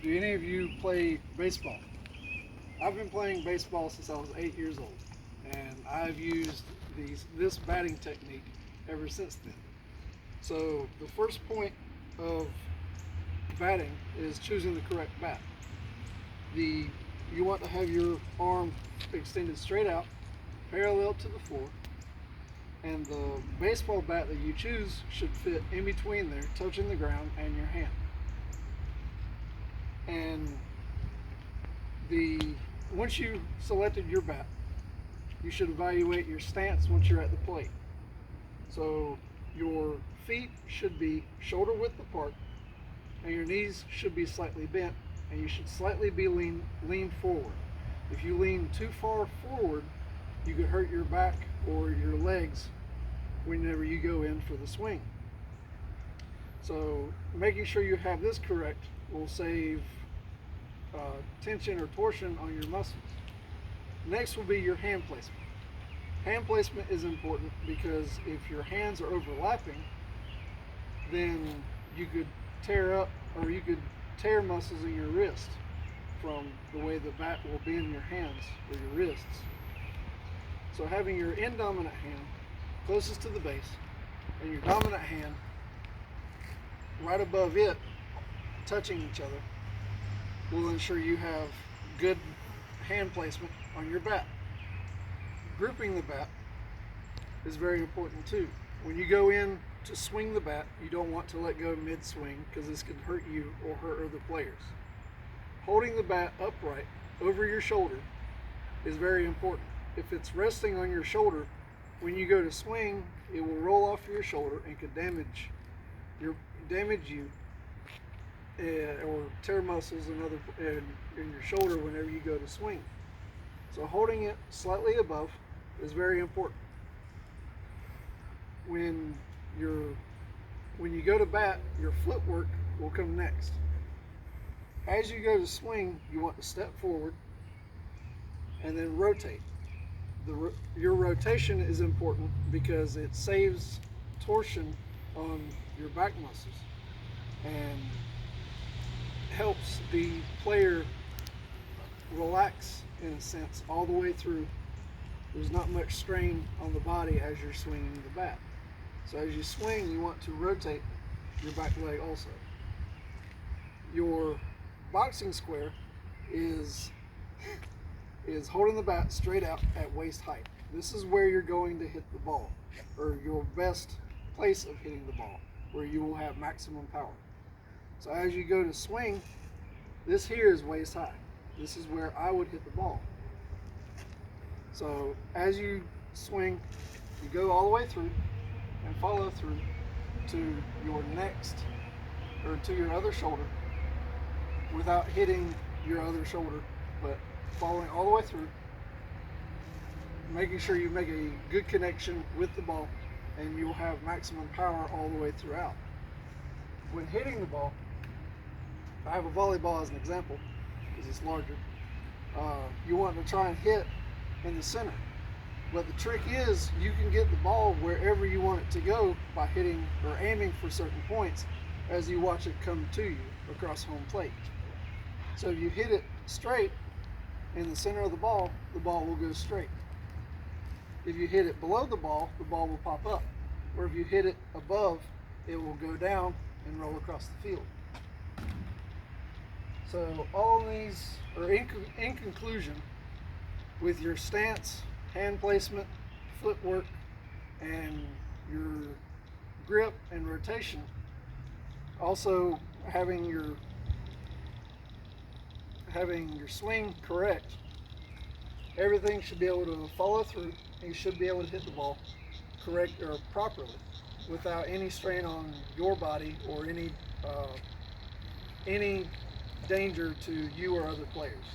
Do any of you play baseball? I've been playing baseball since I was 8 years old, and I've used this batting technique ever since then. So the first point of batting is choosing the correct bat. The You want to have your arm extended straight out, parallel to the floor, and the baseball bat that you choose should fit in between there, touching the ground and your hand. And the once you selected your bat, you should evaluate your stance once you're at the plate. So your feet should be shoulder width apart, and your knees should be slightly bent, and you should slightly be lean forward. If you lean too far forward, you could hurt your back or your legs whenever you go in for the swing. So making sure you have this correct will save tension or torsion on your muscles. Next will be your hand placement. Hand placement is important because if your hands are overlapping, then you could tear up or you could tear muscles in your wrist from the way the bat will be in your hands or your wrists. So having your indominant hand closest to the base and your dominant hand right above it touching each other will ensure you have good hand placement on your bat. Grouping the bat is very important too. When you go in to swing the bat, you don't want to let go mid-swing because this could hurt you or hurt other players. Holding the bat upright over your shoulder is very important. If it's resting on your shoulder, when you go to swing, it will roll off your shoulder and could damage you or tear muscles in your shoulder whenever you go to swing. So holding it slightly above is very important. When you go to bat, your footwork will come next. As you go to swing, you want to step forward and then rotate. Your rotation is important because it saves torsion on your back muscles and helps the player relax in a sense all the way through. There's not much strain on the body as you're swinging the bat. So as you swing, you want to rotate your back leg also. Your boxing square is holding the bat straight out at waist height. This is where you're going to hit the ball, or your best place of hitting the ball, where you will have maximum power. So as you go to swing, this here is waist high. This is where I would hit the ball. So as you swing, you go all the way through and follow through to your next, or to your other shoulder without hitting your other shoulder, but following all the way through, making sure you make a good connection with the ball, and you will have maximum power all the way throughout. When hitting the ball, I have a volleyball as an example because it's larger. You want to try and hit in the center, but the trick is you can get the ball wherever you want it to go by hitting or aiming for certain points as you watch it come to you across home plate. So if you hit it straight in the center of the ball will go straight. If you hit it below the ball will pop up. Or if you hit it above, it will go down and roll across the field. So all of these are in conclusion, with your stance, hand placement, footwork, and your grip and rotation, also having your swing correct, everything should be able to follow through, and you should be able to hit the ball correct or properly without any strain on your body or any danger to you or other players.